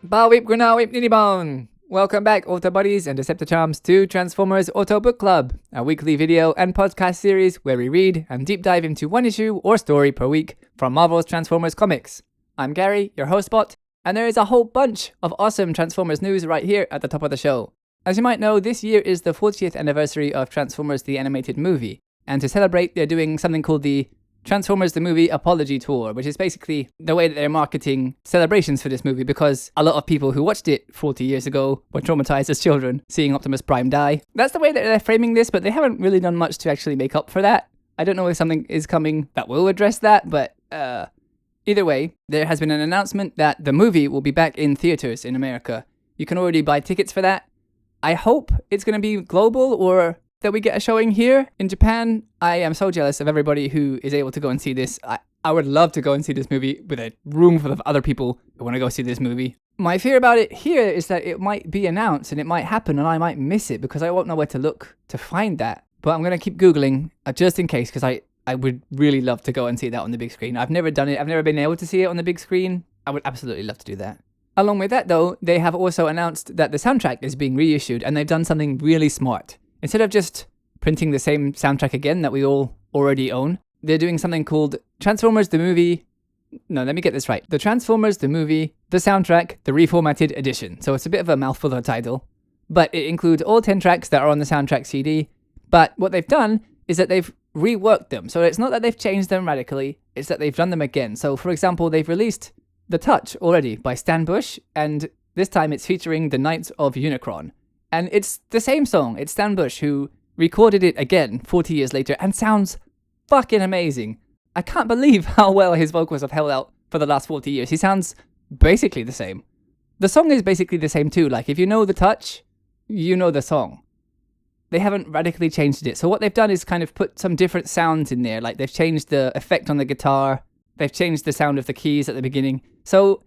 Ba whip Granagh whip Nini Bong! Welcome back, Auto Buddies and Decepticharms, to Transformers AutoBook Club, a weekly video and podcast series where we read and deep dive into one issue or story per week from Marvel's Transformers comics. I'm Gary, your host bot, and there is a whole bunch of awesome Transformers news right here at the top of the show. As you might know, this year is the 40th anniversary of Transformers the Animated Movie, and to celebrate, they're doing something called the Transformers the Movie Apology Tour, which is basically the way that they're marketing celebrations for this movie, because a lot of people who watched it 40 years ago were traumatized as children, seeing Optimus Prime die. That's the way that they're framing this, but they haven't really done much to actually make up for that. I don't know if something is coming that will address that, but either way, there has been an announcement that the movie will be back in theaters in America. You can already buy tickets for that. I hope it's going to be global, or that we get a showing here in Japan. I am so jealous of everybody who is able to go and see this. I would love to go and see this movie with a room full of other people who want to go see this movie. My fear about it here is that it might be announced and it might happen and I might miss it because I won't know where to look to find that. But I'm going to keep Googling just in case, because I would really love to go and see that on the big screen. I've never done it. I've never been able to see it on the big screen. I would absolutely love to do that. Along with that though, they have also announced that the soundtrack is being reissued, and they've done something really smart. Instead of just printing the same soundtrack again that we all already own, they're doing something called Transformers the Movie... No, let me get this right. The Transformers the Movie, the Soundtrack, the Reformatted Edition. So it's a bit of a mouthful of a title, but it includes all 10 tracks that are on the soundtrack CD. But what they've done is that they've reworked them. So it's not that they've changed them radically, it's that they've done them again. So for example, they've released The Touch already by Stan Bush, and this time it's featuring the Knights of Unicron. And it's the same song. It's Stan Bush who recorded it again 40 years later and sounds fucking amazing. I can't believe how well his vocals have held out for the last 40 years. He sounds basically the same. The song is basically the same too. Like, if you know The Touch, you know the song. They haven't radically changed it. So what they've done is kind of put some different sounds in there. Like, they've changed the effect on the guitar. They've changed the sound of the keys at the beginning. So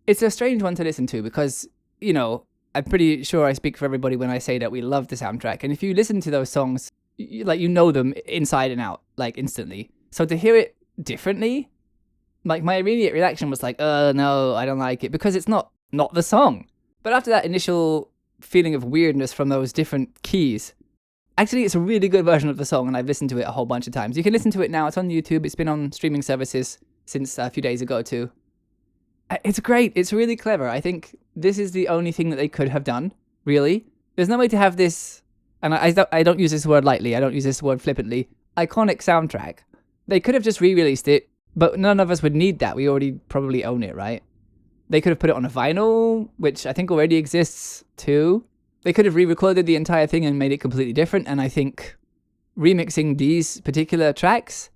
it's a strange one to listen to because, you know, I'm pretty sure I speak for everybody when I say that we love the soundtrack. And if you listen to those songs, you know them inside and out, like, instantly. So to hear it differently, like, my immediate reaction was like, no, I don't like it, because it's not the song. But after that initial feeling of weirdness from those different keys, actually, it's a really good version of the song, and I've listened to it a whole bunch of times. You can listen to it now. It's on YouTube. It's been on streaming services since a few days ago, too. It's great. It's really clever. I think this is the only thing that they could have done, really. There's no way to have this, and I don't use this word lightly, I don't use this word flippantly, iconic soundtrack. They could have just re-released it, but none of us would need that. We already probably own it, right? They could have put it on a vinyl, which I think already exists, too. They could have re-recorded the entire thing and made it completely different, and I think remixing these particular tracks,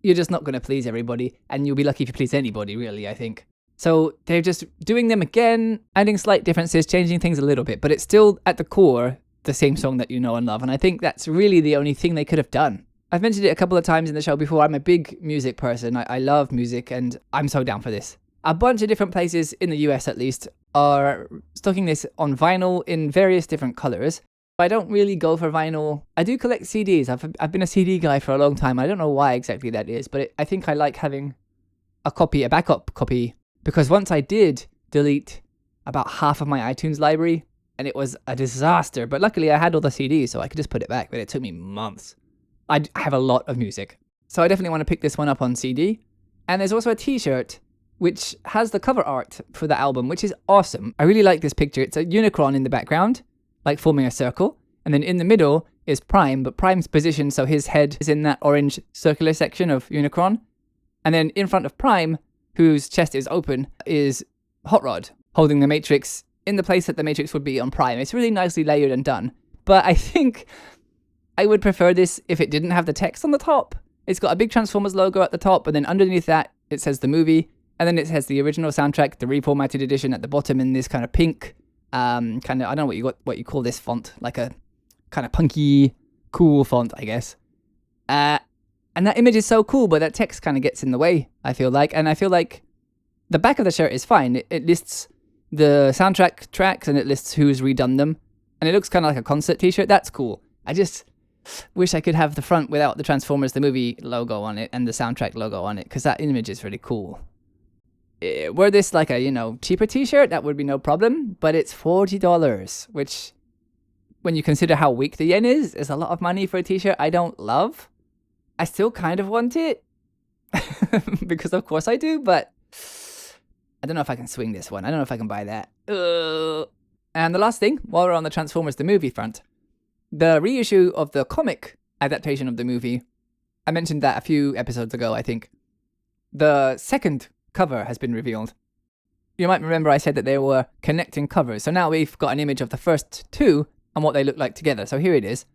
you're just not going to please everybody, and you'll be lucky if you please anybody, really, I think. So they're just doing them again, adding slight differences, changing things a little bit, but it's still, at the core, the same song that you know and love, and I think that's really the only thing they could have done. I've mentioned it a couple of times in the show before. I'm a big music person. I love music, and I'm so down for this. A bunch of different places, in the US at least, are stocking this on vinyl in various different colors. I don't really go for vinyl. I do collect CDs. I've been a CD guy for a long time. I don't know why exactly that is, but I think I like having a backup copy, because once I did delete about half of my iTunes library, and it was a disaster. But luckily I had all the CDs, so I could just put it back, but it took me months. I have a lot of music. So I definitely want to pick this one up on CD. And there's also a t-shirt which has the cover art for the album, which is awesome. I really like this picture. It's a Unicron in the background, like forming a circle. And then in the middle is Prime, but Prime's positioned so his head is in that orange circular section of Unicron. And then in front of Prime, whose chest is open, is Hot Rod, holding the Matrix in the place that the Matrix would be on Prime. It's really nicely layered and done. But I think I would prefer this if it didn't have the text on the top. It's got a big Transformers logo at the top, and then underneath that, it says the movie, and then it says the original soundtrack, the Reformatted Edition at the bottom in this kind of pink, kind of, I don't know what you call this font, like a kind of punky, cool font, I guess. And that image is so cool, but that text kind of gets in the way, I feel like. And I feel like the back of the shirt is fine. It lists the soundtrack tracks, and it lists who's redone them. And it looks kind of like a concert t-shirt. That's cool. I just wish I could have the front without the Transformers the Movie logo on it and the soundtrack logo on it, because that image is really cool. Were this like a, cheaper t-shirt, that would be no problem, but it's $40, which, when you consider how weak the yen is a lot of money for a t-shirt I don't love. I still kind of want it, because of course I do, but I don't know if I can swing this one. I don't know if I can buy that. And the last thing, while we're on the Transformers the movie front, the reissue of the comic adaptation of the movie, I mentioned that a few episodes ago, I think. The second cover has been revealed. You might remember I said that they were connecting covers, so now we've got an image of the first two and what they look like together, so here it is.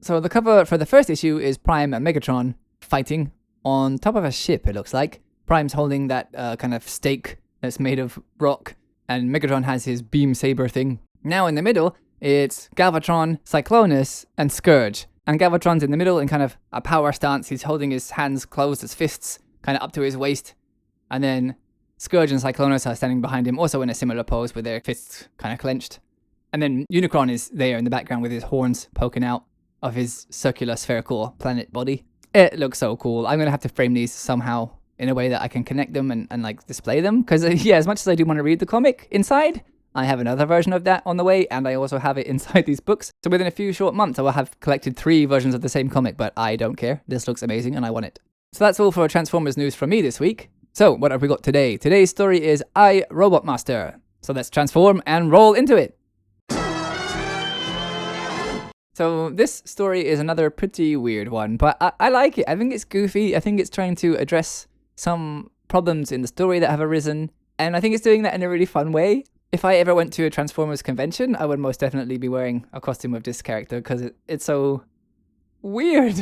So the cover for the first issue is Prime and Megatron fighting on top of a ship, it looks like. Prime's holding that kind of stake that's made of rock, and Megatron has his beam saber thing. Now in the middle, it's Galvatron, Cyclonus, and Scourge. And Galvatron's in the middle in kind of a power stance. He's holding his hands closed as fists, kind of up to his waist. And then Scourge and Cyclonus are standing behind him, also in a similar pose with their fists kind of clenched. And then Unicron is there in the background with his horns poking out of his circular spherical planet body. It looks so cool. I'm going to have to frame these somehow in a way that I can connect them and like display them. Because as much as I do want to read the comic inside, I have another version of that on the way, and I also have it inside these books. So within a few short months, I will have collected 3 versions of the same comic, but I don't care. This looks amazing and I want it. So that's all for Transformers news from me this week. So what have we got today? Today's story is I, Robot Master. So let's transform and roll into it. So this story is another pretty weird one, but I like it. I think it's goofy. I think it's trying to address some problems in the story that have arisen, and I think it's doing that in a really fun way. If I ever went to a Transformers convention, I would most definitely be wearing a costume of this character because it's so weird.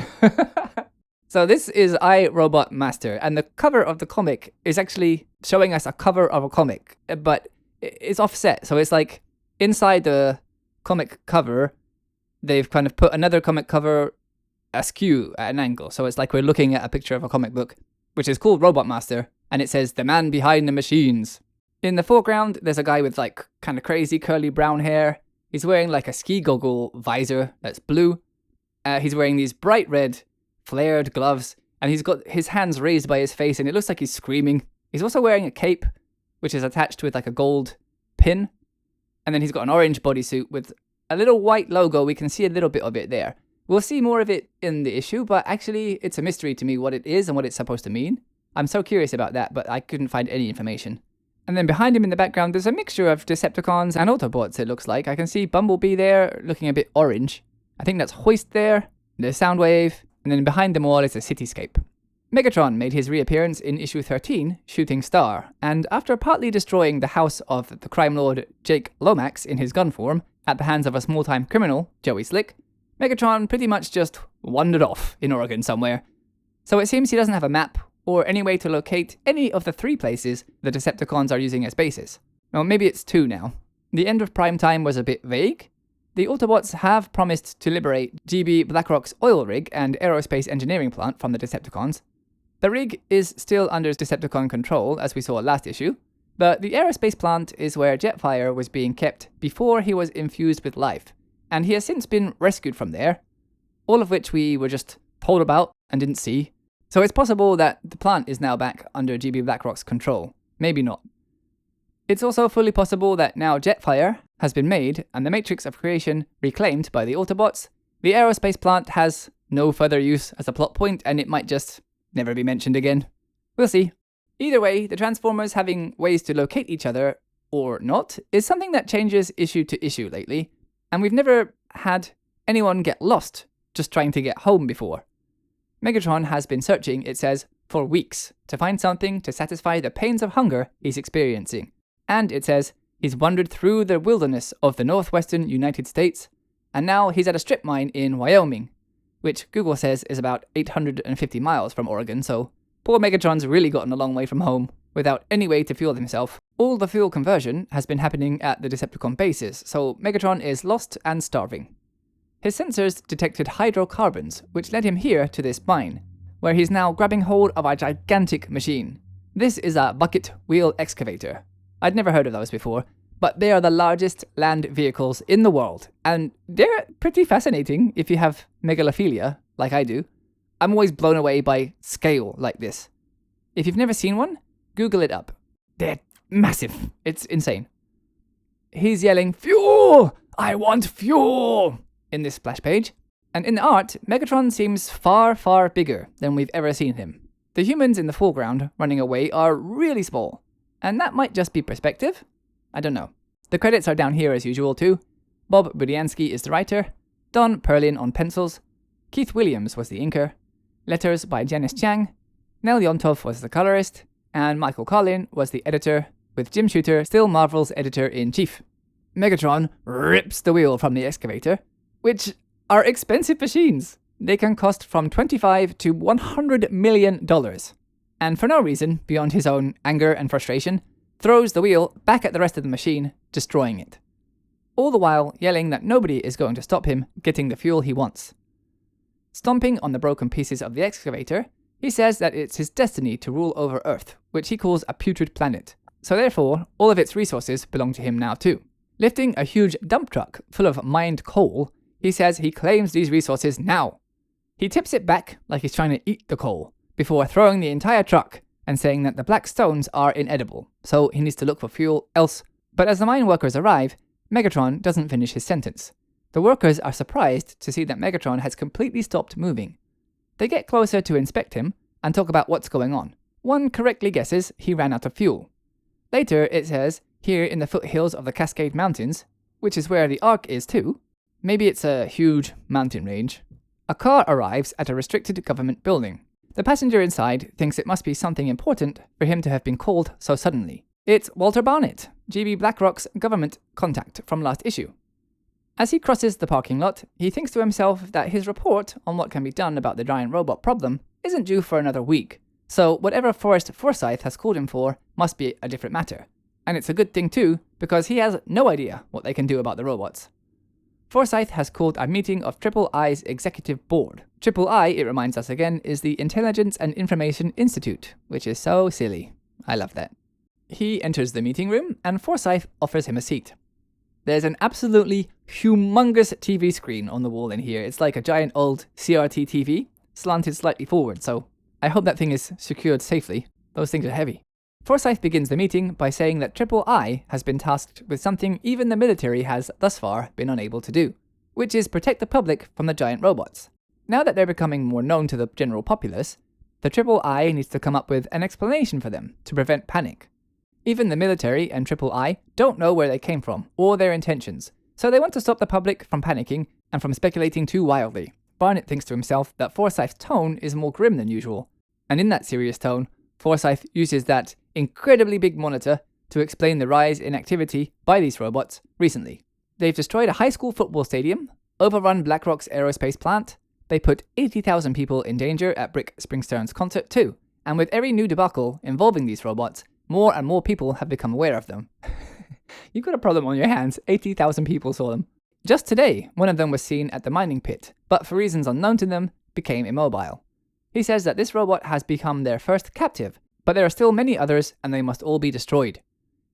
So this is I, Robot Master, and the cover of the comic is actually showing us a cover of a comic, but it's offset. So it's like inside the comic cover, they've kind of put another comic cover askew at an angle. So it's like we're looking at a picture of a comic book, which is called Robot Master, and it says, "The man behind the machines." In the foreground, there's a guy with like kind of crazy curly brown hair. He's wearing like a ski goggle visor that's blue. He's wearing these bright red flared gloves, and he's got his hands raised by his face, and it looks like he's screaming. He's also wearing a cape, which is attached with like a gold pin. And then he's got an orange bodysuit with a little white logo. We can see a little bit of it there. We'll see more of it in the issue, but actually it's a mystery to me what it is and what it's supposed to mean. I'm so curious about that, but I couldn't find any information. And then behind him in the background, there's a mixture of Decepticons and Autobots, it looks like. I can see Bumblebee there, looking a bit orange. I think that's Hoist there, there's Soundwave, and then behind them all is a cityscape. Megatron made his reappearance in issue 13, Shooting Star, and after partly destroying the house of the crime lord Jake Lomax in his gun form at the hands of a small-time criminal, Joey Slick, Megatron pretty much just wandered off in Oregon somewhere. So it seems he doesn't have a map or any way to locate any of the 3 places the Decepticons are using as bases. Well, maybe it's 2 now. The end of Prime Time was a bit vague. The Autobots have promised to liberate GB Blackrock's oil rig and aerospace engineering plant from the Decepticons. The rig is still under Decepticon control, as we saw last issue, but the aerospace plant is where Jetfire was being kept before he was infused with life, and he has since been rescued from there, all of which we were just told about and didn't see. So it's possible that the plant is now back under GB Blackrock's control. Maybe not. It's also fully possible that now Jetfire has been made and the Matrix of Creation reclaimed by the Autobots. The aerospace plant has no further use as a plot point, and it might just never be mentioned again. We'll see. Either way, the Transformers having ways to locate each other, or not, is something that changes issue to issue lately, and we've never had anyone get lost just trying to get home before. Megatron has been searching, it says, for weeks to find something to satisfy the pains of hunger he's experiencing. And it says he's wandered through the wilderness of the northwestern United States, and now he's at a strip mine in Wyoming, which Google says is about 850 miles from Oregon, so poor Megatron's really gotten a long way from home without any way to fuel himself. All the fuel conversion has been happening at the Decepticon bases, so Megatron is lost and starving. His sensors detected hydrocarbons, which led him here to this mine, where he's now grabbing hold of a gigantic machine. This is a bucket wheel excavator. I'd never heard of those before, but they are the largest land vehicles in the world, and they're pretty fascinating if you have megalophilia, like I do. I'm always blown away by scale like this. If you've never seen one, Google it up. They're massive. It's insane. He's yelling, "Fuel! I want fuel!" in this splash page. And in the art, Megatron seems far, far bigger than we've ever seen him. The humans in the foreground running away are really small. And that might just be perspective? I don't know. The credits are down here as usual too. Bob Budiansky is the writer. Don Perlin on pencils. Keith Williams was the inker. Letters by Janice Chang. Nel Yontov was the colorist. And Michael Collin was the editor, with Jim Shooter still Marvel's editor-in-chief. Megatron rips the wheel from the excavator, which are expensive machines. They can cost from $25 to $100 million. And for no reason beyond his own anger and frustration, throws the wheel back at the rest of the machine, destroying it. All the while yelling that nobody is going to stop him getting the fuel he wants. Stomping on the broken pieces of the excavator, he says that it's his destiny to rule over Earth, which he calls a putrid planet. So therefore, all of its resources belong to him now too. Lifting a huge dump truck full of mined coal, he says he claims these resources now. He tips it back like he's trying to eat the coal, before throwing the entire truck and saying that the black stones are inedible, so he needs to look for fuel else. But as the mine workers arrive, Megatron doesn't finish his sentence. The workers are surprised to see that Megatron has completely stopped moving. They get closer to inspect him and talk about what's going on. One correctly guesses he ran out of fuel. Later it says, here in the foothills of the Cascade Mountains, which is where the Ark is too, maybe it's a huge mountain range, a car arrives at a restricted government building. The passenger inside thinks it must be something important for him to have been called so suddenly. It's Walter Barnett, GB BlackRock's government contact from last issue. As he crosses the parking lot, he thinks to himself that his report on what can be done about the giant robot problem isn't due for another week, so whatever Forrest Forsyth has called him for must be a different matter. And it's a good thing too, because he has no idea what they can do about the robots. Forsyth has called a meeting of I.I.I's executive board. I.I., it reminds us again, is the Intelligence and Information Institute, which is so silly. I love that. He enters the meeting room, and Forsyth offers him a seat. There's an absolutely humongous TV screen on the wall in here. It's like a giant old CRT TV, slanted slightly forward, so I hope that thing is secured safely. Those things are heavy. Forsyth begins the meeting by saying that I.I. has been tasked with something even the military has thus far been unable to do, which is protect the public from the giant robots. Now that they're becoming more known to the general populace, the I.I. needs to come up with an explanation for them to prevent panic. Even the military and I.I. don't know where they came from or their intentions, so they want to stop the public from panicking and from speculating too wildly. Barnett thinks to himself that Forsyth's tone is more grim than usual, and in that serious tone, Forsyth uses that incredibly big monitor to explain the rise in activity by these robots recently. They've destroyed a high school football stadium, overrun BlackRock's aerospace plant, they put 80,000 people in danger at Brick Springstern's concert too, and with every new debacle involving these robots, more and more people have become aware of them. You've got a problem on your hands, 80,000 people saw them. Just today, one of them was seen at the mining pit, but for reasons unknown to them, became immobile. He says that this robot has become their first captive, but there are still many others and they must all be destroyed.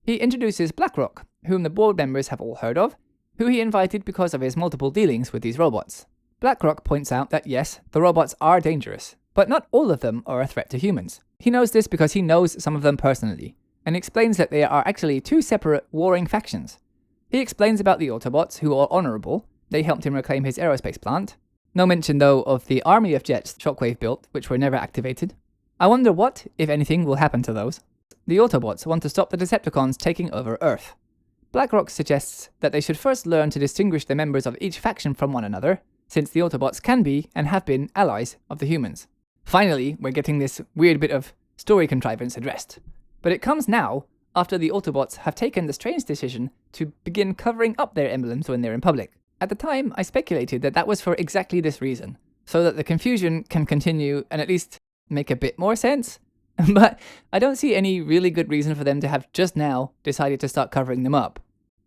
He introduces BlackRock, whom the board members have all heard of, who he invited because of his multiple dealings with these robots. BlackRock points out that yes, the robots are dangerous, but not all of them are a threat to humans. He knows this because he knows some of them personally, and explains that they are actually two separate warring factions. He explains about the Autobots, who are honourable. They helped him reclaim his aerospace plant. No mention, though, of the army of jets Shockwave built, which were never activated. I wonder what, if anything, will happen to those. The Autobots want to stop the Decepticons taking over Earth. BlackRock suggests that they should first learn to distinguish the members of each faction from one another, since the Autobots can be, and have been, allies of the humans. Finally, we're getting this weird bit of story contrivance addressed. But it comes now, after the Autobots have taken the strange decision to begin covering up their emblems when they're in public. At the time, I speculated that that was for exactly this reason, so that the confusion can continue and at least make a bit more sense. But I don't see any really good reason for them to have just now decided to start covering them up.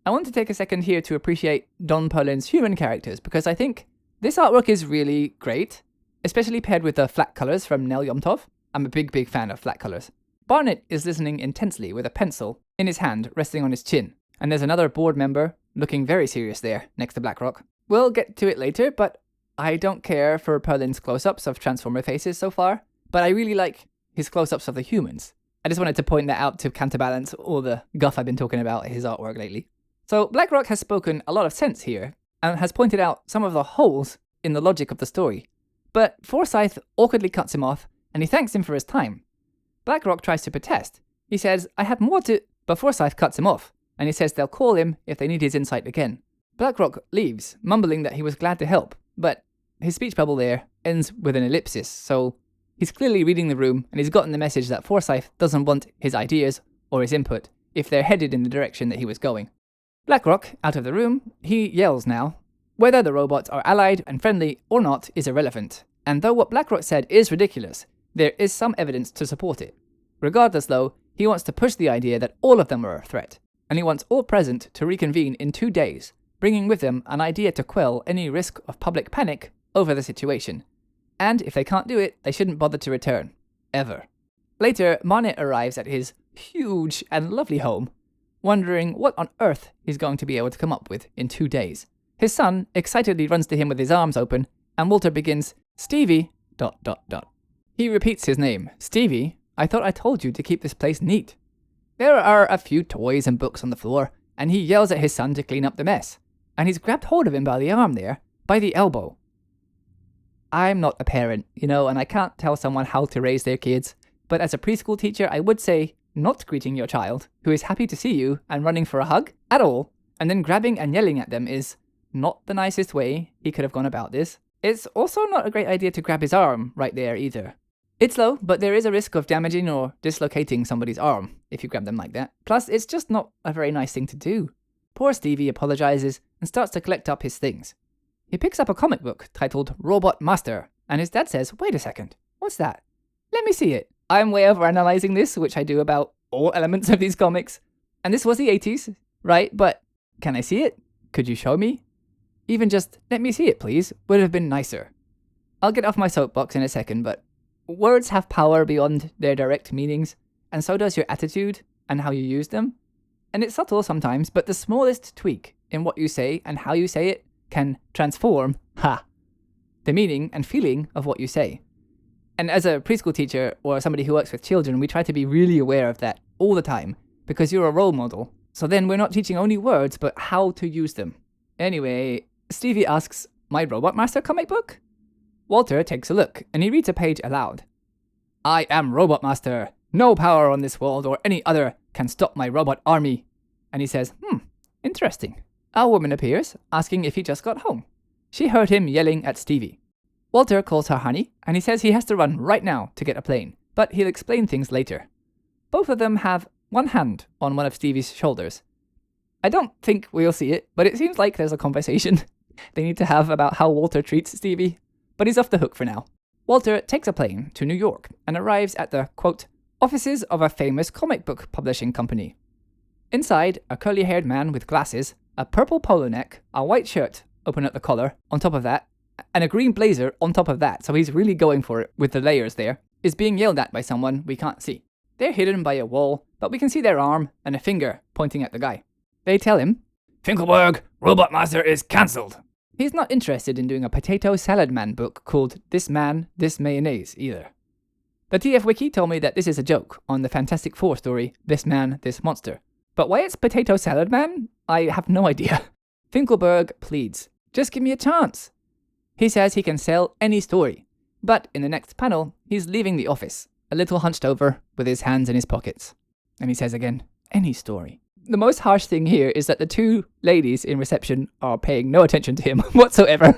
I want to take a second here to appreciate Don Perlin's human characters, because I think this artwork is really great, especially paired with the flat colours from Nel Yontov. I'm a big fan of flat colours. Barnett is listening intensely with a pencil in his hand resting on his chin, and there's another board member looking very serious there next to BlackRock. We'll get to it later, but I don't care for Perlin's close-ups of Transformer faces so far, but I really like his close-ups of the humans. I just wanted to point that out to counterbalance all the guff I've been talking about his artwork lately. So BlackRock has spoken a lot of sense here, and has pointed out some of the holes in the logic of the story. But Forsyth awkwardly cuts him off, and he thanks him for his time. BlackRock tries to protest. He says, I have more to... But Forsyth cuts him off, and he says they'll call him if they need his insight again. BlackRock leaves, mumbling that he was glad to help, but his speech bubble there ends with an ellipsis, so he's clearly reading the room, and he's gotten the message that Forsyth doesn't want his ideas or his input if they're headed in the direction that he was going. BlackRock, out of the room, he yells now. Whether the robots are allied and friendly or not is irrelevant, and though what BlackRock said is ridiculous, there is some evidence to support it. Regardless though, he wants to push the idea that all of them are a threat, and he wants all present to reconvene in 2 days, bringing with them an idea to quell any risk of public panic over the situation. And if they can't do it, they shouldn't bother to return. Ever. Later, Marnet arrives at his huge and lovely home, wondering what on earth he's going to be able to come up with in 2 days. His son excitedly runs to him with his arms open, and Walter begins, Stevie... ... He repeats his name. Stevie, I thought I told you to keep this place neat. There are a few toys and books on the floor, and he yells at his son to clean up the mess. And he's grabbed hold of him by the arm there, by the elbow. I'm not a parent, and I can't tell someone how to raise their kids, but as a preschool teacher, I would say not greeting your child, who is happy to see you and running for a hug, at all, and then grabbing and yelling at them is not the nicest way he could have gone about this. It's also not a great idea to grab his arm right there either. It's low, but there is a risk of damaging or dislocating somebody's arm if you grab them like that. Plus, it's just not a very nice thing to do. Poor Stevie apologizes and starts to collect up his things. He picks up a comic book titled Robot Master, and his dad says, wait a second, what's that? Let me see it. I'm way overanalyzing this, which I do about all elements of these comics. And this was the 80s, right? But can I see it? Could you show me? Even just, let me see it please, would have been nicer. I'll get off my soapbox in a second, but words have power beyond their direct meanings, and so does your attitude and how you use them. And it's subtle sometimes, but the smallest tweak in what you say and how you say it can transform, the meaning and feeling of what you say. And as a preschool teacher or somebody who works with children, we try to be really aware of that all the time, because you're a role model. So then we're not teaching only words, but how to use them. Anyway, Stevie asks, my Robot Master comic book? Walter takes a look, and he reads a page aloud. I am Robot Master. No power on this world or any other can stop my robot army. And he says, interesting. A woman appears, asking if he just got home. She heard him yelling at Stevie. Walter calls her honey, and he says he has to run right now to get a plane, but he'll explain things later. Both of them have one hand on one of Stevie's shoulders. I don't think we'll see it, but it seems like there's a conversation they need to have about how Walter treats Stevie, but he's off the hook for now. Walter takes a plane to New York and arrives at the, quote, offices of a famous comic book publishing company. Inside, a curly-haired man with glasses, a purple polo neck, a white shirt open at the collar on top of that, and a green blazer on top of that, so he's really going for it with the layers there, is being yelled at by someone we can't see. They're hidden by a wall, but we can see their arm and a finger pointing at the guy. They tell him, Finkelberg, Robot Master is cancelled. He's not interested in doing a potato salad man book called This Man, This Mayonnaise either. The TF Wiki told me that this is a joke on the Fantastic Four story, This Man, This Monster. But why it's Potato Salad Man? I have no idea. Finkelberg pleads, just give me a chance. He says he can sell any story, but in the next panel, he's leaving the office, a little hunched over, with his hands in his pockets. And he says again, any story. The most harsh thing here is that the two ladies in reception are paying no attention to him whatsoever.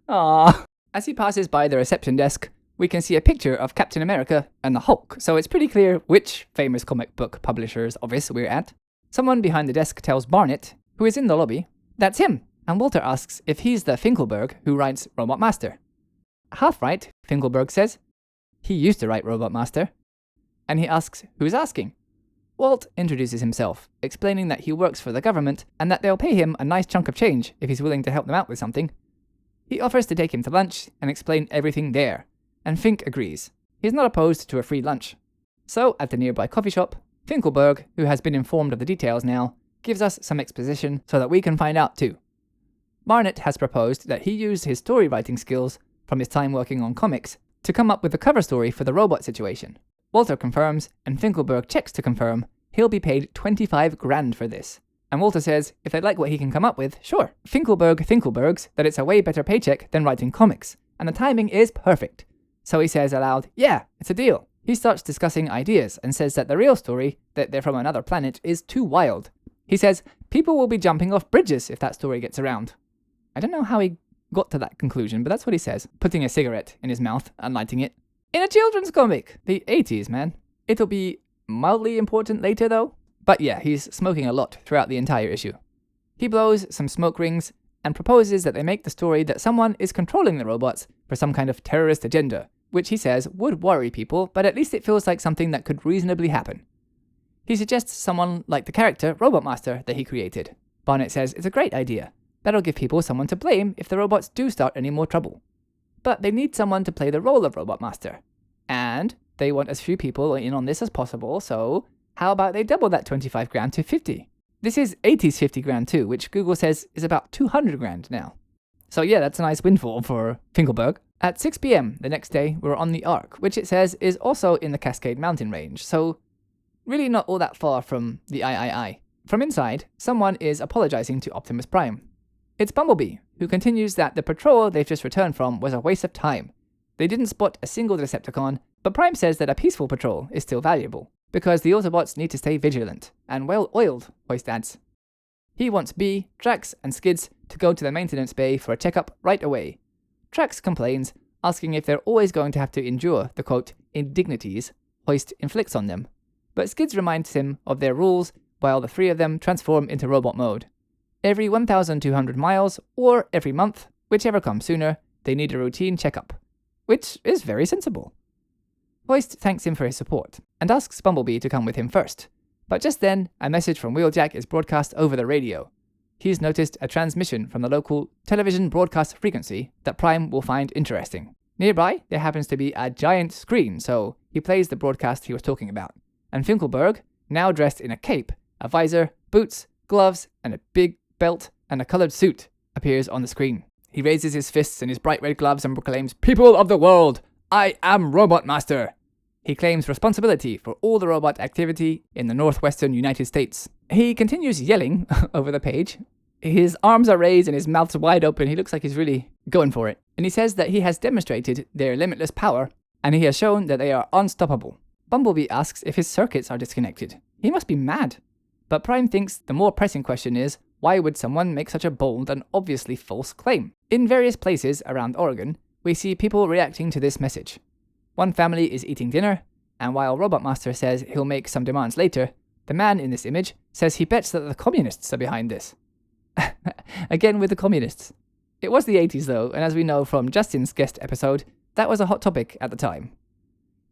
Aww. As he passes by the reception desk, we can see a picture of Captain America and the Hulk, so it's pretty clear which famous comic book publisher's office we're at. Someone behind the desk tells Barnett, who is in the lobby, that's him, and Walter asks if he's the Finkelberg who writes Robot Master. Half right, Finkelberg says. He used to write Robot Master. And he asks, who's asking? Walt introduces himself, explaining that he works for the government and that they'll pay him a nice chunk of change if he's willing to help them out with something. He offers to take him to lunch and explain everything there, and Fink agrees. He's not opposed to a free lunch. So, at the nearby coffee shop, Finkelberg, who has been informed of the details now, gives us some exposition so that we can find out too. Barnett has proposed that he used his story writing skills from his time working on comics to come up with the cover story for the robot situation. Walter confirms, and Finkelberg checks to confirm he'll be paid 25 grand for this. And Walter says if they like what he can come up with, sure. Finkelbergs that it's a way better paycheck than writing comics, and the timing is perfect. So he says aloud, yeah, it's a deal. He starts discussing ideas and says that the real story, that they're from another planet, is too wild. He says people will be jumping off bridges if that story gets around. I don't know how he got to that conclusion, but that's what he says, putting a cigarette in his mouth and lighting it. In a children's comic! The 80s, man. It'll be mildly important later, though. But yeah, he's smoking a lot throughout the entire issue. He blows some smoke rings and proposes that they make the story that someone is controlling the robots for some kind of terrorist agenda, which he says would worry people, but at least it feels like something that could reasonably happen. He suggests someone like the character Robot Master that he created. Barnett says it's a great idea. That'll give people someone to blame if the robots do start any more trouble. But they need someone to play the role of Robot Master. And they want as few people in on this as possible, so how about they double that 25 grand to 50? This is 80s 50 grand too, which Google says is about 200 grand now. So yeah, that's a nice windfall for Finkelberg. At 6 p.m. the next day, we're on the Ark, which it says is also in the Cascade Mountain range, so really not all that far from the I.I.I. From inside, someone is apologizing to Optimus Prime. It's Bumblebee, who continues that the patrol they've just returned from was a waste of time. They didn't spot a single Decepticon, but Prime says that a peaceful patrol is still valuable, because the Autobots need to stay vigilant, and well-oiled, Hoist adds. He wants B, Drax, and Skids to go to the maintenance bay for a checkup right away. Drax complains, asking if they're always going to have to endure the, quote, indignities Hoist inflicts on them. But Skids reminds him of their rules while the three of them transform into robot mode. Every 1,200 miles, or every month, whichever comes sooner, they need a routine checkup. Which is very sensible. Hoist thanks him for his support, and asks Bumblebee to come with him first. But just then, a message from Wheeljack is broadcast over the radio. He's noticed a transmission from the local television broadcast frequency that Prime will find interesting. Nearby, there happens to be a giant screen, so he plays the broadcast he was talking about. And Finkelberg, now dressed in a cape, a visor, boots, gloves, and a big belt and a coloured suit, appears on the screen. He raises his fists in his bright red gloves and proclaims, "People of the world, I am Robot Master!" He claims responsibility for all the robot activity in the northwestern United States. He continues yelling over the page. His arms are raised and his mouth's wide open. He looks like he's really going for it. And he says that he has demonstrated their limitless power, and he has shown that they are unstoppable. Bumblebee asks if his circuits are disconnected. He must be mad. But Prime thinks the more pressing question is, why would someone make such a bold and obviously false claim? In various places around Oregon, we see people reacting to this message. One family is eating dinner, and while Robot Master says he'll make some demands later, the man in this image says he bets that the communists are behind this. Again with the communists. It was the 80s though, and as we know from Justin's guest episode, that was a hot topic at the time.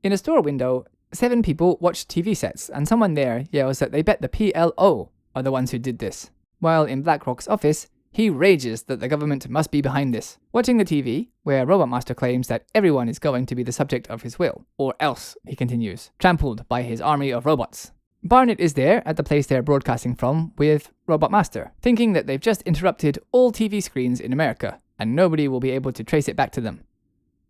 In a store window, 7 people watch TV sets, and someone there yells that they bet the PLO are the ones who did this. While in BlackRock's office, he rages that the government must be behind this. Watching the TV, where Robot Master claims that everyone is going to be the subject of his will, or else, he continues, trampled by his army of robots. Barnett is there at the place they're broadcasting from with Robot Master, thinking that they've just interrupted all TV screens in America, and nobody will be able to trace it back to them.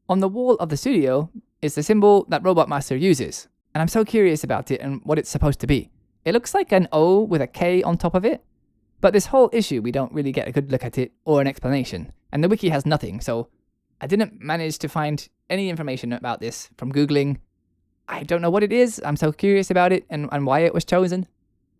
On the wall of the studio is the symbol that Robot Master uses, and I'm so curious about it and what it's supposed to be. It looks like an O with a K on top of it, but this whole issue we don't really get a good look at it or an explanation, and the wiki has nothing, so I didn't manage to find any information about this from Googling. I don't know what it is, I'm so curious about it and why it was chosen.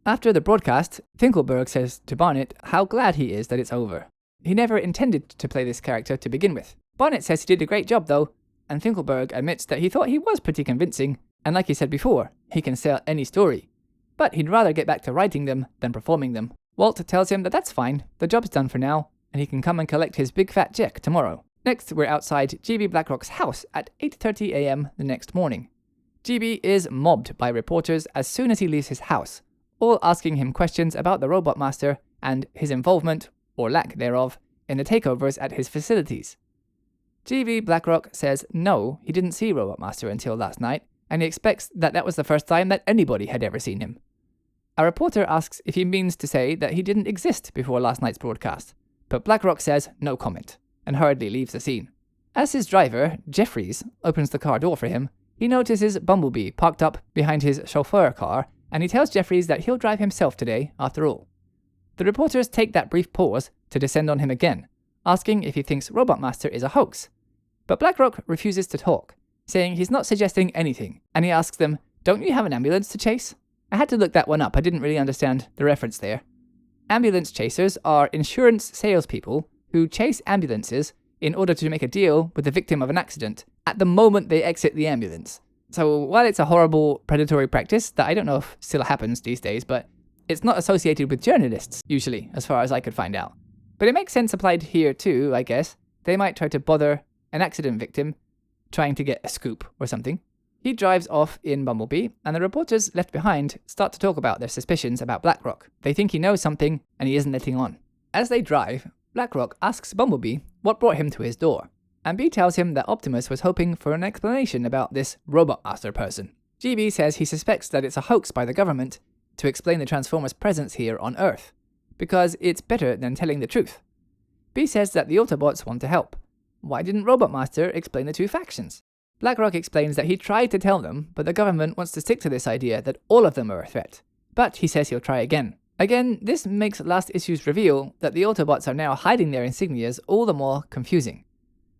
After the broadcast, Finkelberg says to Barnett how glad he is that it's over. He never intended to play this character to begin with. Barnett says he did a great job though, and Finkelberg admits that he thought he was pretty convincing, and like he said before, he can sell any story. But he'd rather get back to writing them than performing them. Walt tells him that that's fine, the job's done for now, and he can come and collect his big fat check tomorrow. Next, we're outside GB Blackrock's house at 8:30 a.m. the next morning. GB is mobbed by reporters as soon as he leaves his house, all asking him questions about the Robot Master and his involvement, or lack thereof, in the takeovers at his facilities. GB Blackrock says no, he didn't see Robot Master until last night, and he expects that that was the first time that anybody had ever seen him. A reporter asks if he means to say that he didn't exist before last night's broadcast, but Blackrock says no comment, and hurriedly leaves the scene. As his driver, Jeffries, opens the car door for him, he notices Bumblebee parked up behind his chauffeur car, and he tells Jeffries that he'll drive himself today after all. The reporters take that brief pause to descend on him again, asking if he thinks Robot Master is a hoax. But Blackrock refuses to talk, saying he's not suggesting anything, and he asks them, "Don't you have an ambulance to chase?" I had to look that one up, I didn't really understand the reference there. Ambulance chasers are insurance salespeople who chase ambulances in order to make a deal with the victim of an accident at the moment they exit the ambulance. So while it's a horrible predatory practice that I don't know if still happens these days, but it's not associated with journalists, usually, as far as I could find out. But it makes sense applied here too, I guess. They might try to bother an accident victim trying to get a scoop or something. He drives off in Bumblebee, and the reporters left behind start to talk about their suspicions about Blackrock. They think he knows something, and he isn't letting on. As they drive, Blackrock asks Bumblebee what brought him to his door, and B tells him that Optimus was hoping for an explanation about this Robot Master person. GB says he suspects that it's a hoax by the government to explain the Transformers' presence here on Earth, because it's better than telling the truth. B says that the Autobots want to help. Why didn't Robot Master explain the two factions? Blackrock explains that he tried to tell them, but the government wants to stick to this idea that all of them are a threat. But he says he'll try again. Again, this makes last issue's reveal that the Autobots are now hiding their insignias all the more confusing.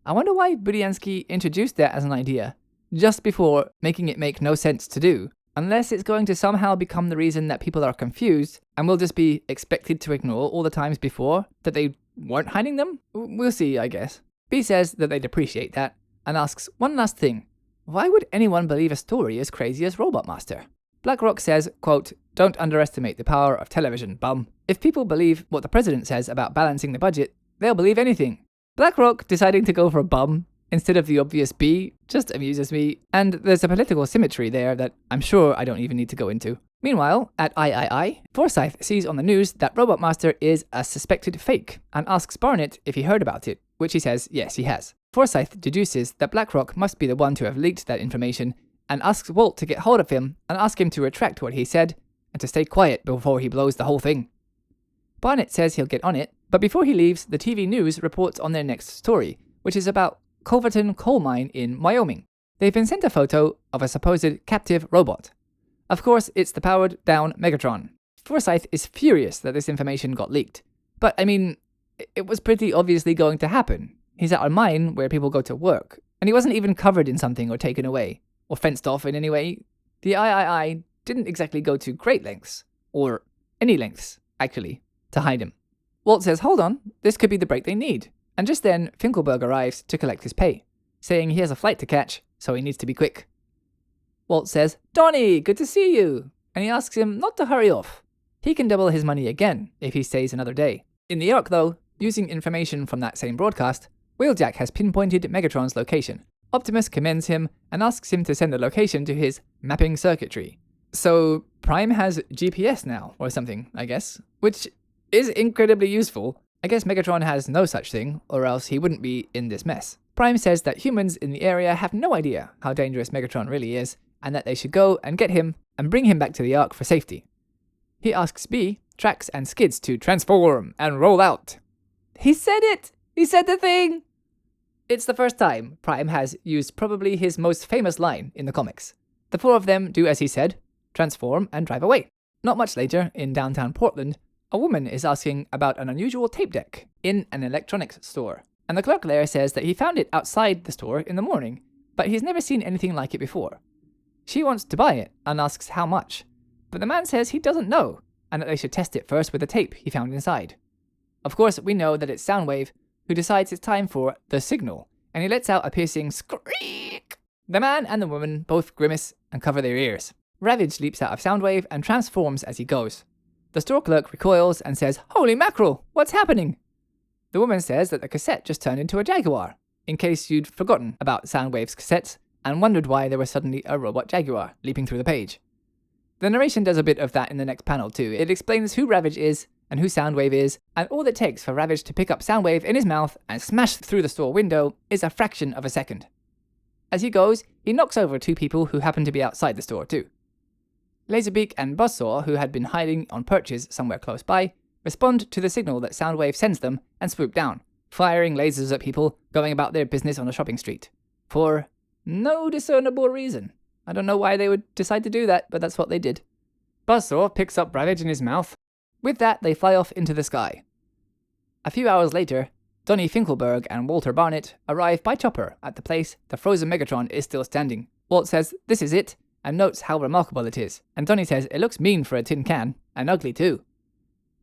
I wonder why Budiansky introduced that as an idea, just before making it make no sense to do, unless it's going to somehow become the reason that people are confused and will just be expected to ignore all the times before that they weren't hiding them? We'll see, I guess. B says that they'd appreciate that, and asks one last thing. Why would anyone believe a story as crazy as Robot Master? Blackrock says, quote, "Don't underestimate the power of television, bum. If people believe what the president says about balancing the budget, they'll believe anything." Blackrock deciding to go for bum instead of the obvious B just amuses me, and there's a political symmetry there that I'm sure I don't even need to go into. Meanwhile, at I.I.I, Forsyth sees on the news that Robot Master is a suspected fake and asks Barnett if he heard about it, which he says yes, he has. Forsyth deduces that Blackrock must be the one to have leaked that information and asks Walt to get hold of him and ask him to retract what he said and to stay quiet before he blows the whole thing. Barnett says he'll get on it, but before he leaves, the TV news reports on their next story, which is about Culverton coal mine in Wyoming. They've been sent a photo of a supposed captive robot. Of course, it's the powered-down Megatron. Forsyth is furious that this information got leaked. But, I mean, it was pretty obviously going to happen. He's at a mine where people go to work, and he wasn't even covered in something or taken away, or fenced off in any way. The I.I.I didn't exactly go to great lengths, or any lengths, actually, to hide him. Walt says, hold on, this could be the break they need. And just then, Finkelberg arrives to collect his pay, saying he has a flight to catch, so he needs to be quick. Walt says, Donnie, good to see you, and he asks him not to hurry off. He can double his money again if he stays another day. In the arc, though, using information from that same broadcast, Wheeljack has pinpointed Megatron's location. Optimus commends him and asks him to send the location to his mapping circuitry. So Prime has GPS now, or something, I guess, which is incredibly useful. I guess Megatron has no such thing, or else he wouldn't be in this mess. Prime says that humans in the area have no idea how dangerous Megatron really is, and that they should go and get him and bring him back to the Ark for safety. He asks B, Trax, and Skids to transform and roll out. He said it! He said the thing! It's the first time Prime has used probably his most famous line in the comics. The four of them do as he said, transform and drive away. Not much later, in downtown Portland, a woman is asking about an unusual tape deck in an electronics store. And the clerk there says that he found it outside the store in the morning, but he's never seen anything like it before. She wants to buy it and asks how much, but the man says he doesn't know, and that they should test it first with the tape he found inside. Of course, we know that it's Soundwave, who decides it's time for the signal, and he lets out a piercing squeak. The man and the woman both grimace and cover their ears. Ravage leaps out of Soundwave and transforms as he goes. The store clerk recoils and says, Holy mackerel, what's happening? The woman says that the cassette just turned into a Jaguar, in case you'd forgotten about Soundwave's cassettes and wondered why there was suddenly a robot Jaguar leaping through the page. The narration does a bit of that in the next panel too. It explains who Ravage is and who Soundwave is, and all it takes for Ravage to pick up Soundwave in his mouth and smash through the store window is a fraction of a second. As he goes, he knocks over two people who happen to be outside the store too. Laserbeak and Buzzsaw, who had been hiding on perches somewhere close by, respond to the signal that Soundwave sends them and swoop down, firing lasers at people going about their business on a shopping street. For No discernible reason. I don't know why they would decide to do that, but that's what they did. Buzzsaw picks up Ravage in his mouth. With that, they fly off into the sky. A few hours later, Donnie Finkelberg and Walter Barnett arrive by chopper at the place the frozen Megatron is still standing. Walt says this is it, and notes how remarkable it is, and Donnie says it looks mean for a tin can, and ugly too.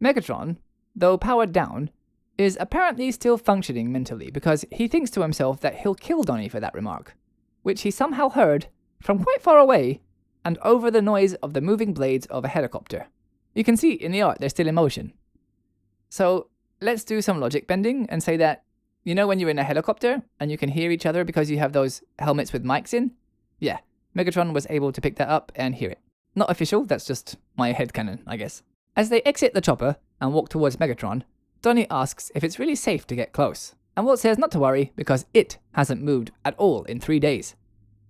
Megatron, though powered down, is apparently still functioning mentally because he thinks to himself that he'll kill Donnie for that remark, which he somehow heard from quite far away and over the noise of the moving blades of a helicopter. You can see in the art they're still in motion. So let's do some logic bending and say that, you know when you're in a helicopter and you can hear each other because you have those helmets with mics in? Yeah, Megatron was able to pick that up and hear it. Not official, that's just my headcanon, I guess. As they exit the chopper and walk towards Megatron, Donnie asks if it's really safe to get close, and Walt says not to worry because it hasn't moved at all in 3 days.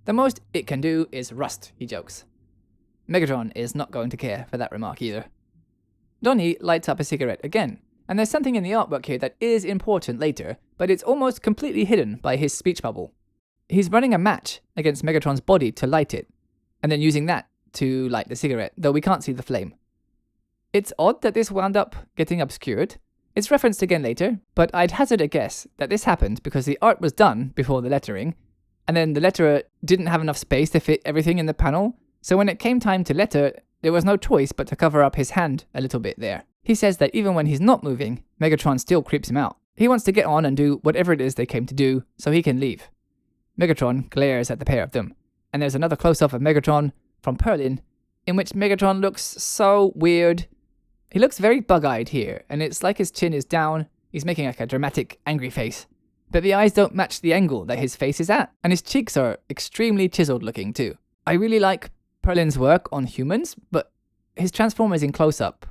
The most it can do is rust, he jokes. Megatron is not going to care for that remark either. Donnie lights up a cigarette again, and there's something in the artwork here that is important later, but it's almost completely hidden by his speech bubble. He's running a match against Megatron's body to light it, and then using that to light the cigarette, though we can't see the flame. It's odd that this wound up getting obscured. It's referenced again later, but I'd hazard a guess that this happened because the art was done before the lettering, and then the letterer didn't have enough space to fit everything in the panel, so when it came time to letter, there was no choice but to cover up his hand a little bit there. He says that even when he's not moving, Megatron still creeps him out. He wants to get on and do whatever it is they came to do, so he can leave. Megatron glares at the pair of them, and there's another close-up of Megatron from Perlin, in which Megatron looks so weird. He looks very bug-eyed here, and it's like his chin is down, he's making like a dramatic, angry face. But the eyes don't match the angle that his face is at, and his cheeks are extremely chiseled looking too. I really like Perlin's work on humans, but his Transformers in close-up.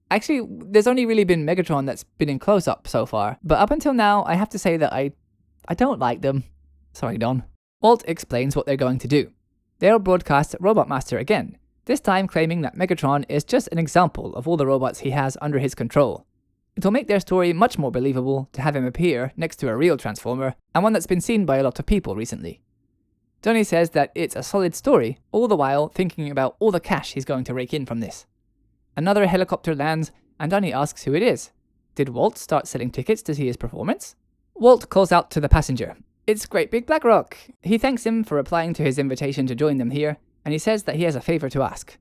Actually, there's only really been Megatron that's been in close-up so far, but up until now, I have to say that I don't like them. Sorry, Don. Walt explains what they're going to do. They'll broadcast Robot Master again, this time claiming that Megatron is just an example of all the robots he has under his control. It'll make their story much more believable to have him appear next to a real Transformer, and one that's been seen by a lot of people recently. Donnie says that it's a solid story, all the while thinking about all the cash he's going to rake in from this. Another helicopter lands, and Donnie asks who it is. Did Walt start selling tickets to see his performance? Walt calls out to the passenger. It's Great Big Black Rock. He thanks him for replying to his invitation to join them here, and he says that he has a favor to ask.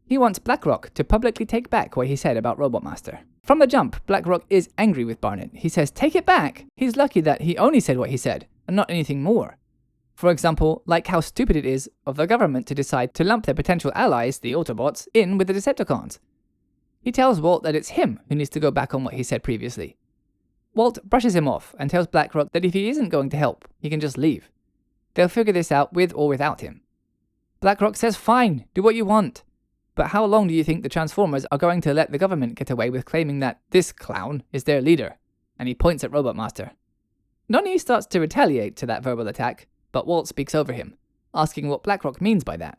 He wants Blackrock to publicly take back what he said about Robot Master. From the jump, Blackrock is angry with Barnett. He says, take it back! He's lucky that he only said what he said, and not anything more. For example, like how stupid it is of the government to decide to lump their potential allies, the Autobots, in with the Decepticons. He tells Walt that it's him who needs to go back on what he said previously. Walt brushes him off and tells Blackrock that if he isn't going to help, he can just leave. They'll figure this out with or without him. Blackrock says, fine, do what you want. But how long do you think the Transformers are going to let the government get away with claiming that this clown is their leader? And he points at Robot Master. Nini starts to retaliate to that verbal attack, but Walt speaks over him, asking what Blackrock means by that.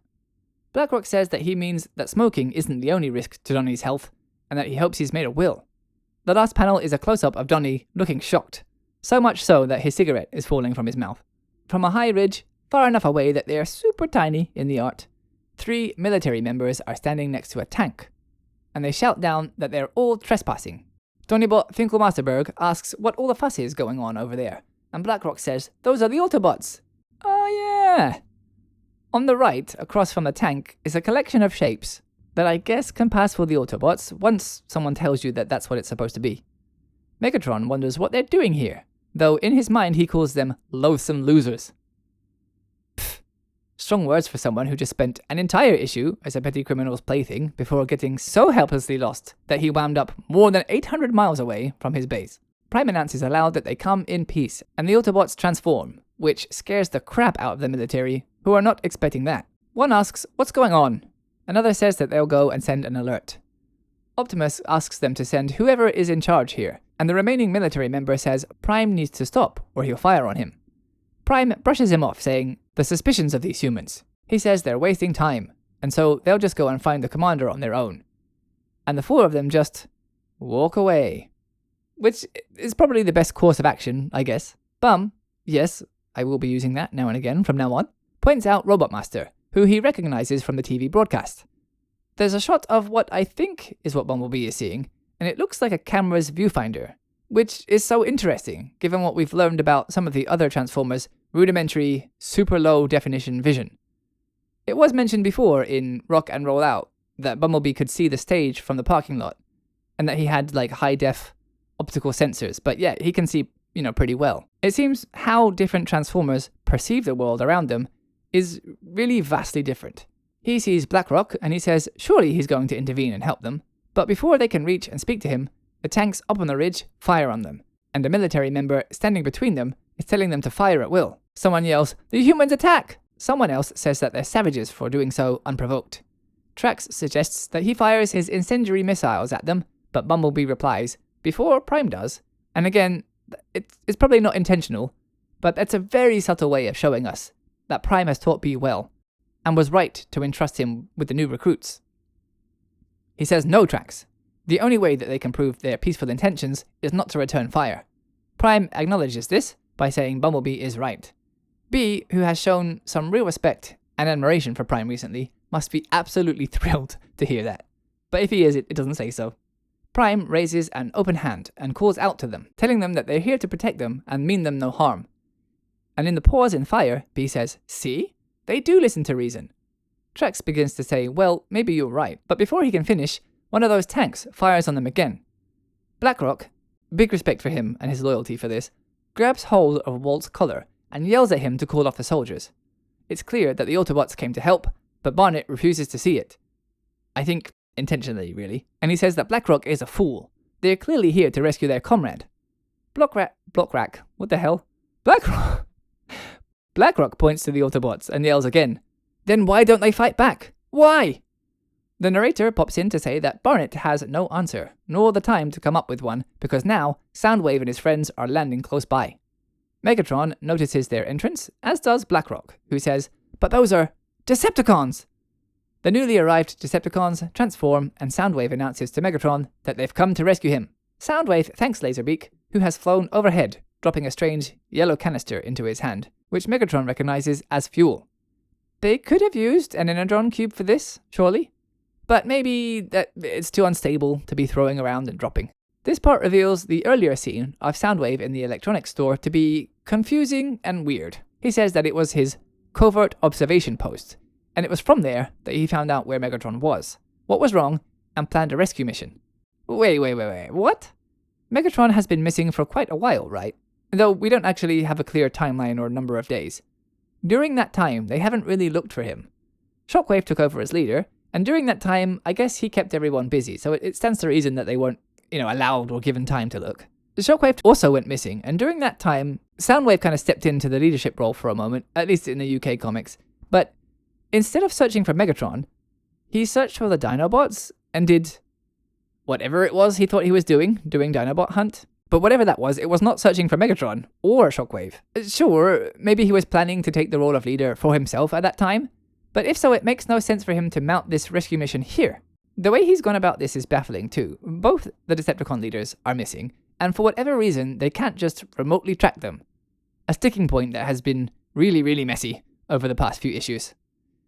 Blackrock says that he means that smoking isn't the only risk to Donnie's health, and that he hopes he's made a will. The last panel is a close-up of Donnie looking shocked, so much so that his cigarette is falling from his mouth. From a high ridge, far enough away that they are super tiny in the art, 3 military members are standing next to a tank, and they shout down that they're all trespassing. Donniebot Finkelmasterberg asks what all the fuss is going on over there, and Blackrock says, those are the Autobots. Oh yeah! On the right, across from the tank, is a collection of shapes that I guess can pass for the Autobots once someone tells you that that's what it's supposed to be. Megatron wonders what they're doing here, though in his mind he calls them loathsome losers. Pfft, strong words for someone who just spent an entire issue as a petty criminal's plaything before getting so helplessly lost that he wound up more than 800 miles away from his base. Prime announces aloud that they come in peace, and the Autobots transform, which scares the crap out of the military, who are not expecting that. One asks, what's going on? Another says that they'll go and send an alert. Optimus asks them to send whoever is in charge here, and the remaining military member says Prime needs to stop, or he'll fire on him. Prime brushes him off, saying, the suspicions of these humans. He says they're wasting time, and so they'll just go and find the commander on their own. And the 4 of them just walk away. Which is probably the best course of action, I guess. Bum, yes, I will be using that now and again from now on, points out Robot Master, who he recognizes from the TV broadcast. There's a shot of what I think is what Bumblebee is seeing, and it looks like a camera's viewfinder, which is so interesting given what we've learned about some of the other Transformers' rudimentary, super low definition vision. It was mentioned before in Rock and Roll Out that Bumblebee could see the stage from the parking lot, and that he had like high-def optical sensors, but yeah, he can see, pretty well. It seems how different Transformers perceive the world around them is really vastly different. He sees Blackrock and he says surely he's going to intervene and help them, but before they can reach and speak to him, the tanks up on the ridge fire on them, and a military member standing between them is telling them to fire at will. Someone yells, "The humans attack!" Someone else says that they're savages for doing so unprovoked. Trax suggests that he fires his incendiary missiles at them, but Bumblebee replies, before Prime does, and again, it's probably not intentional, but that's a very subtle way of showing us that Prime has taught B well, and was right to entrust him with the new recruits. He says no, Trax. The only way that they can prove their peaceful intentions is not to return fire. Prime acknowledges this by saying Bumblebee is right. B, who has shown some real respect and admiration for Prime recently, must be absolutely thrilled to hear that. But if he is, it doesn't say so. Prime raises an open hand and calls out to them, telling them that they're here to protect them and mean them no harm. And in the pause in fire, B says, "See? They do listen to reason." Trax begins to say, well, maybe you're right, but before he can finish, one of those tanks fires on them again. Blackrock, big respect for him and his loyalty for this, grabs hold of Walt's collar and yells at him to call off the soldiers. It's clear that the Autobots came to help, but Barnett refuses to see it. I think intentionally, really. And he says that Blackrock is a fool. They're clearly here to rescue their comrade. Blackrock, what the hell? Blackrock! Blackrock points to the Autobots and yells again. Then why don't they fight back? Why? The narrator pops in to say that Barnett has no answer, nor the time to come up with one, because now Soundwave and his friends are landing close by. Megatron notices their entrance, as does Blackrock, who says, "But those are Decepticons!" The newly arrived Decepticons transform, and Soundwave announces to Megatron that they've come to rescue him. Soundwave thanks Laserbeak, who has flown overhead, dropping a strange yellow canister into his hand, which Megatron recognizes as fuel. They could have used an Energon cube for this, surely, but maybe that it's too unstable to be throwing around and dropping. This part reveals the earlier scene of Soundwave in the electronics store to be confusing and weird. He says that it was his covert observation post, and it was from there that he found out where Megatron was, what was wrong, and planned a rescue mission. Wait, what? Megatron has been missing for quite a while, right? Though we don't actually have a clear timeline or number of days. During that time, they haven't really looked for him. Shockwave took over as leader, and during that time, I guess he kept everyone busy, so it stands to reason that they weren't, allowed or given time to look. Shockwave also went missing, and during that time, Soundwave kind of stepped into the leadership role for a moment, at least in the UK comics, but instead of searching for Megatron, he searched for the Dinobots and did whatever it was he thought he was doing Dinobot hunt. But whatever that was, it was not searching for Megatron or Shockwave. Sure, maybe he was planning to take the role of leader for himself at that time, but if so, it makes no sense for him to mount this rescue mission here. The way he's gone about this is baffling too. Both the Decepticon leaders are missing, and for whatever reason, they can't just remotely track them. A sticking point that has been really, really messy over the past few issues.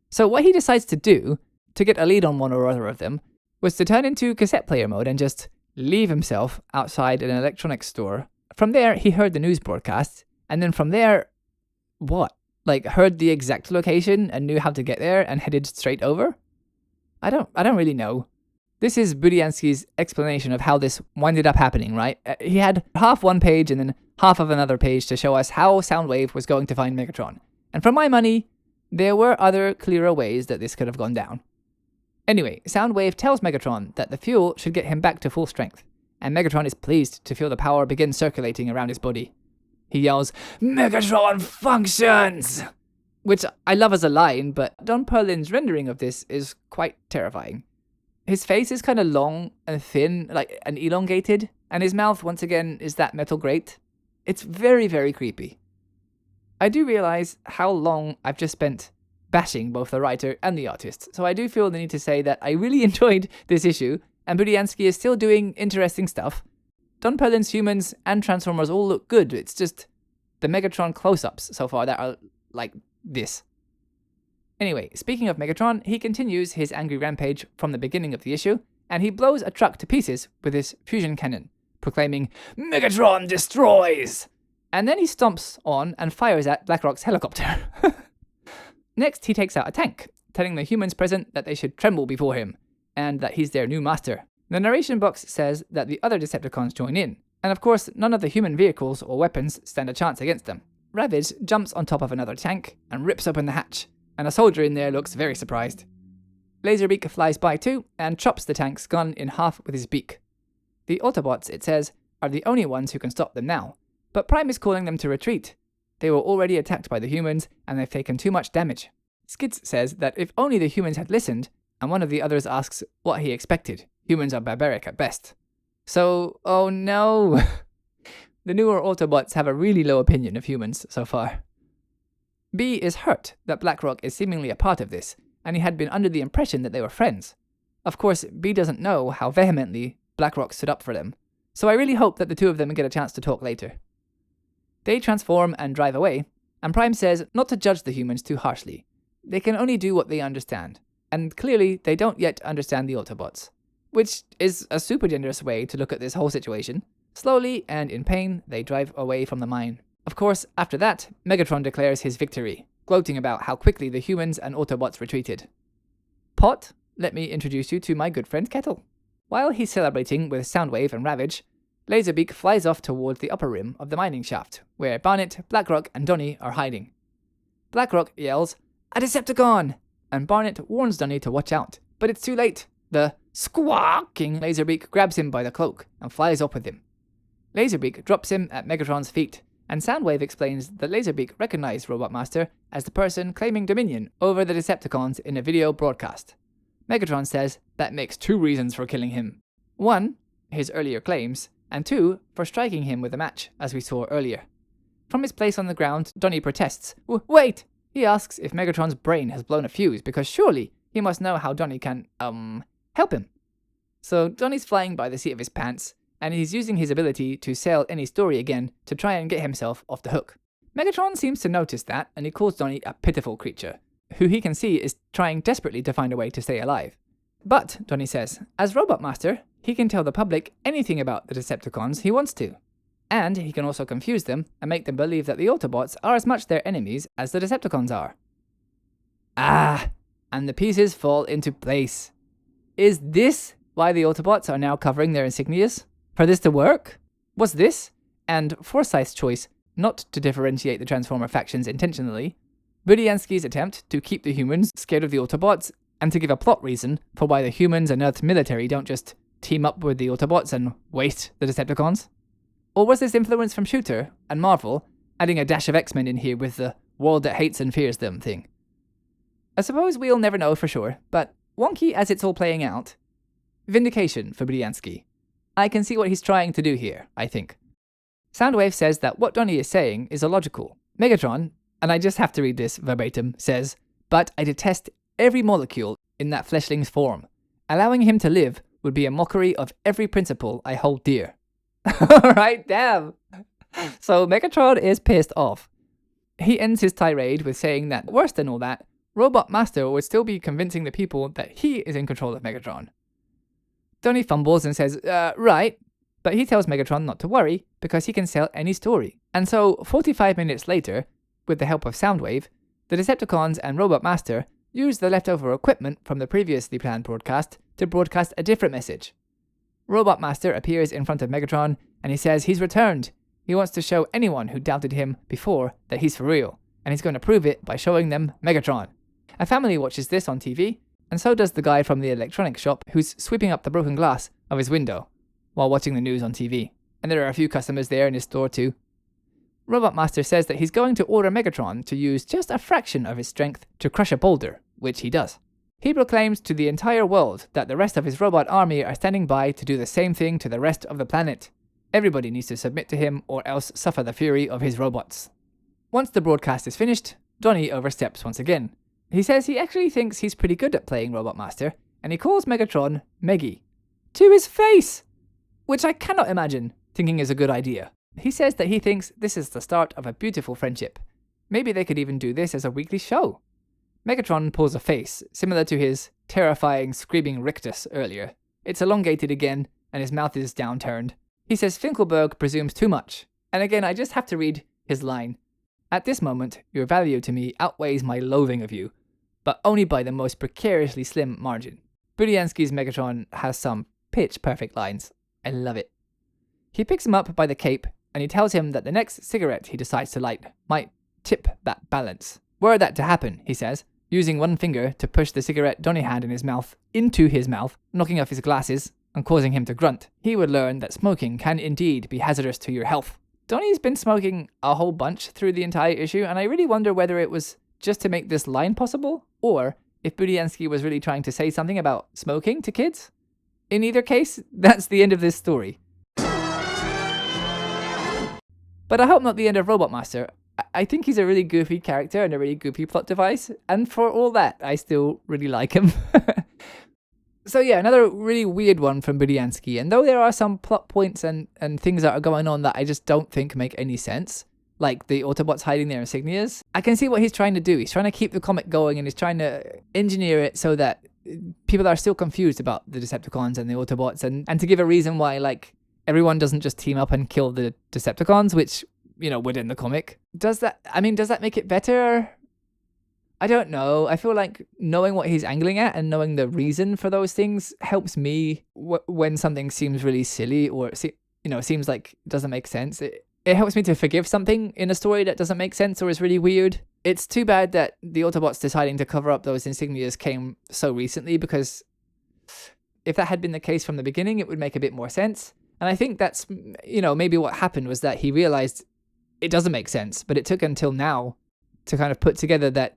So what he decides to do, to get a lead on one or other of them, was to turn into cassette player mode and just leave himself outside an electronics store. From there, he heard the news broadcast, and then from there, what? Heard the exact location and knew how to get there and headed straight over? I don't really know. This is Budiansky's explanation of how this winded up happening, right? He had half one page and then half of another page to show us how Soundwave was going to find Megatron. And for my money, there were other clearer ways that this could have gone down. Anyway, Soundwave tells Megatron that the fuel should get him back to full strength, and Megatron is pleased to feel the power begin circulating around his body. He yells, "Megatron functions!" Which I love as a line, but Don Perlin's rendering of this is quite terrifying. His face is kind of long and thin, and elongated, and his mouth, once again, is that metal grate. It's very, very creepy. I do realize how long I've just spent bashing both the writer and the artist, so I do feel the need to say that I really enjoyed this issue, and Budiansky is still doing interesting stuff. Don Perlin's humans and Transformers all look good, it's just the Megatron close-ups so far that are like this. Anyway, speaking of Megatron, he continues his angry rampage from the beginning of the issue, and he blows a truck to pieces with his fusion cannon, proclaiming, "Megatron destroys!" And then he stomps on and fires at BlackRock's helicopter. Next, he takes out a tank, telling the humans present that they should tremble before him, and that he's their new master. The narration box says that the other Decepticons join in, and of course, none of the human vehicles or weapons stand a chance against them. Ravage jumps on top of another tank and rips open the hatch, and a soldier in there looks very surprised. Laserbeak flies by too, and chops the tank's gun in half with his beak. The Autobots, it says, are the only ones who can stop them now, but Prime is calling them to retreat. They were already attacked by the humans, and they've taken too much damage. Skids says that if only the humans had listened, and one of the others asks what he expected. Humans are barbaric at best. So, oh no! The newer Autobots have a really low opinion of humans so far. B is hurt that BlackRock is seemingly a part of this, and he had been under the impression that they were friends. Of course, B doesn't know how vehemently BlackRock stood up for them, so I really hope that the two of them get a chance to talk later. They transform and drive away, and Prime says not to judge the humans too harshly. They can only do what they understand, and clearly they don't yet understand the Autobots, which is a super generous way to look at this whole situation. Slowly and in pain, they drive away from the mine. Of course, after that, Megatron declares his victory, gloating about how quickly the humans and Autobots retreated. Pot, let me introduce you to my good friend Kettle. While he's celebrating with Soundwave and Ravage, Laserbeak flies off towards the upper rim of the mining shaft, where Barnet, BlackRock, and Donnie are hiding. BlackRock yells, "A Decepticon!" and Barnet warns Donnie to watch out, but it's too late. The squawking Laserbeak grabs him by the cloak and flies off with him. Laserbeak drops him at Megatron's feet, and Soundwave explains that Laserbeak recognized Robot Master as the person claiming dominion over the Decepticons in a video broadcast. Megatron says that makes 2 reasons for killing him. 1, his earlier claims, and 2, for striking him with a match, as we saw earlier. From his place on the ground, Donnie protests. Wait! He asks if Megatron's brain has blown a fuse, because surely he must know how Donnie can, help him. So Donnie's flying by the seat of his pants, and he's using his ability to sell any story again to try and get himself off the hook. Megatron seems to notice that, and he calls Donnie a pitiful creature, who he can see is trying desperately to find a way to stay alive. But, Donnie says, as Robot Master, he can tell the public anything about the Decepticons he wants to. And he can also confuse them and make them believe that the Autobots are as much their enemies as the Decepticons are. And the pieces fall into place. Is this why the Autobots are now covering their insignias? For this to work? Was this, and Forsyth's choice not to differentiate the Transformer factions intentionally, Budiansky's attempt to keep the humans scared of the Autobots, and to give a plot reason for why the humans and Earth's military don't just team up with the Autobots and waste the Decepticons? Or was this influence from Shooter and Marvel, adding a dash of X-Men in here with the world that hates and fears them thing? I suppose we'll never know for sure, but wonky as it's all playing out, vindication for Budiansky. I can see what he's trying to do here, I think. Soundwave says that what Donnie is saying is illogical. Megatron, and I just have to read this verbatim, says, "But I detest every molecule in that fleshling's form. Allowing him to live would be a mockery of every principle I hold dear." Alright, damn. So Megatron is pissed off. He ends his tirade with saying that, worse than all that, Robot Master would still be convincing the people that he is in control of Megatron. Donnie fumbles and says, right, but he tells Megatron not to worry because he can sell any story. And so, 45 minutes later, with the help of Soundwave, the Decepticons and Robot Master use the leftover equipment from the previously planned broadcast to broadcast a different message. Robot Master appears in front of Megatron and he says he's returned. He wants to show anyone who doubted him before that he's for real, and he's going to prove it by showing them Megatron. A family watches this on TV, and so does the guy from the electronics shop who's sweeping up the broken glass of his window while watching the news on TV. And there are a few customers there in his store too. Robot Master says that he's going to order Megatron to use just a fraction of his strength to crush a boulder, which he does. He proclaims to the entire world that the rest of his robot army are standing by to do the same thing to the rest of the planet. Everybody needs to submit to him or else suffer the fury of his robots. Once the broadcast is finished, Donnie oversteps once again. He says he actually thinks he's pretty good at playing Robot Master, and he calls Megatron Meggy. To his face! Which I cannot imagine thinking is a good idea. He says that he thinks this is the start of a beautiful friendship. Maybe they could even do this as a weekly show. Megatron pulls a face, similar to his terrifying screaming rictus earlier. It's elongated again, and his mouth is downturned. He says Finkelberg presumes too much. And again, I just have to read his line. At this moment, your value to me outweighs my loathing of you, but only by the most precariously slim margin. Budiansky's Megatron has some pitch-perfect lines. I love it. He picks him up by the cape, and he tells him that the next cigarette he decides to light might tip that balance. Were that to happen, he says, using one finger to push the cigarette Donnie had in his mouth into his mouth, knocking off his glasses and causing him to grunt, he would learn that smoking can indeed be hazardous to your health. Donnie's been smoking a whole bunch through the entire issue, and I really wonder whether it was just to make this line possible, or if Budiansky was really trying to say something about smoking to kids. In either case, that's the end of this story. But I hope not the end of Robot Master. I think he's a really goofy character and a really goofy plot device, and for all that, I still really like him. So yeah, another really weird one from Budiansky, and though there are some plot points and things that are going on that I just don't think make any sense, like the Autobots hiding their insignias, I can see what he's trying to do. He's trying to keep the comic going, and he's trying to engineer it so that people are still confused about the Decepticons and the Autobots, and to give a reason why, like, everyone doesn't just team up and kill the Decepticons, which, you know, would in the comic. Does that make it better? I don't know. I feel like knowing what he's angling at and knowing the reason for those things helps me when something seems really silly or, seems like it doesn't make sense. It helps me to forgive something in a story that doesn't make sense or is really weird. It's too bad that the Autobots deciding to cover up those insignias came so recently, because if that had been the case from the beginning, it would make a bit more sense. And I think that's, maybe what happened was that he realized it doesn't make sense, but it took until now to kind of put together that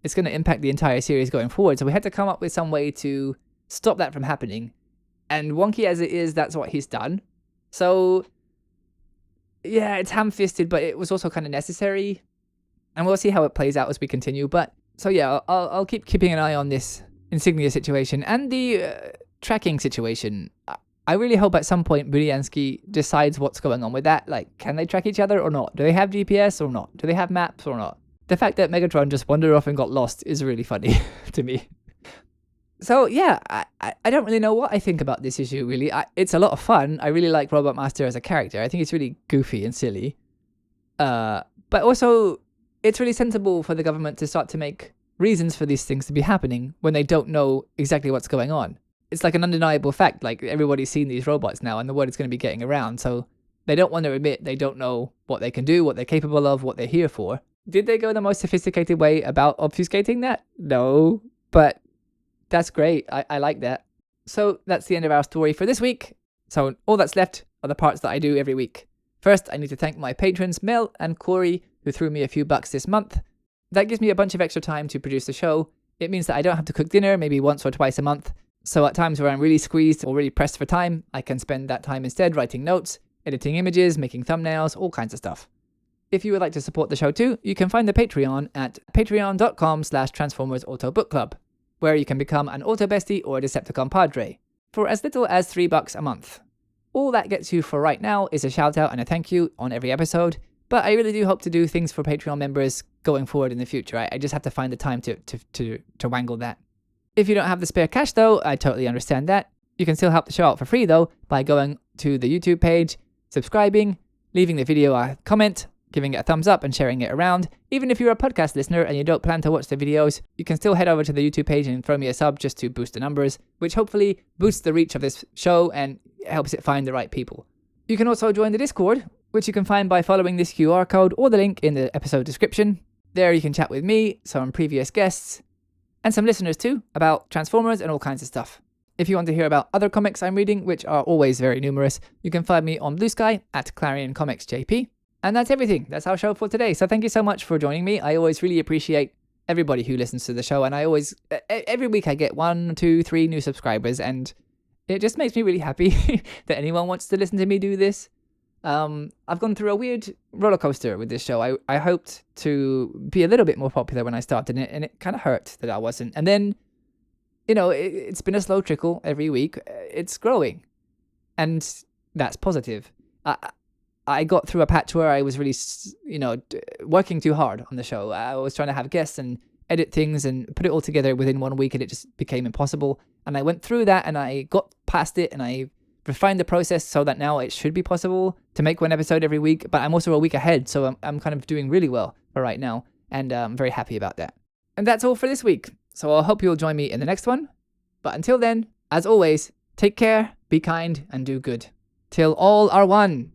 it's going to impact the entire series going forward. So we had to come up with some way to stop that from happening. And wonky as it is, that's what he's done. So yeah, it's ham-fisted, but it was also kind of necessary. And we'll see how it plays out as we continue. But so yeah, I'll keep keeping an eye on this insignia situation and the tracking situation. I really hope at some point Budiansky decides what's going on with that. Like, can they track each other or not? Do they have GPS or not? Do they have maps or not? The fact that Megatron just wandered off and got lost is really funny to me. So yeah, I don't really know what I think about this issue, really. It's a lot of fun. I really like Robot Master as a character. I think it's really goofy and silly. But also, it's really sensible for the government to start to make reasons for these things to be happening when they don't know exactly what's going on. It's like an undeniable fact, like everybody's seen these robots now and the word is going to be getting around, so they don't want to admit they don't know what they can do, what they're capable of, what they're here for. Did they go the most sophisticated way about obfuscating that? No, but that's great. I like that. So that's the end of our story for this week. So all that's left are the parts that I do every week. First, I need to thank my patrons Mel and Corey, who threw me a few bucks this month. That gives me a bunch of extra time to produce the show. It means that I don't have to cook dinner maybe once or twice a month. So at times where I'm really squeezed or really pressed for time, I can spend that time instead writing notes, editing images, making thumbnails, all kinds of stuff. If you would like to support the show too, you can find the Patreon at patreon.com/Transformers AutoBook Club, where you can become an Autobestie or a Decepticon Padre, for as little as $3 a month. All that gets you for right now is a shout out and a thank you on every episode, but I really do hope to do things for Patreon members going forward in the future. I just have to find the time to wangle that. If you don't have the spare cash though, I totally understand that. You can still help the show out for free though, by going to the YouTube page, subscribing, leaving the video a comment, giving it a thumbs up and sharing it around. Even if you're a podcast listener and you don't plan to watch the videos, you can still head over to the YouTube page and throw me a sub just to boost the numbers, which hopefully boosts the reach of this show and helps it find the right people. You can also join the Discord, which you can find by following this QR code or the link in the episode description. There you can chat with me, some previous guests, and some listeners too, about Transformers and all kinds of stuff. If you want to hear about other comics I'm reading, which are always very numerous, you can find me on Blue Sky at Clarion Comics JP. And that's everything. That's our show for today. So thank you so much for joining me. I always really appreciate everybody who listens to the show. And every week I get 1, 2, 3 new subscribers. And it just makes me really happy that anyone wants to listen to me do this. I've gone through a weird roller coaster with this show. I hoped to be a little bit more popular when I started it. And it kind of hurt that I wasn't. And then, it's been a slow trickle every week. It's growing. And that's positive. I got through a patch where I was really, working too hard on the show. I was trying to have guests and edit things and put it all together within 1 week, and it just became impossible. And I went through that and I got past it and I refined the process so that now it should be possible to make one episode every week. But I'm also a week ahead, so I'm kind of doing really well for right now, and I'm very happy about that. And that's all for this week. So I hope you'll join me in the next one. But until then, as always, take care, be kind, and do good. Till all are one.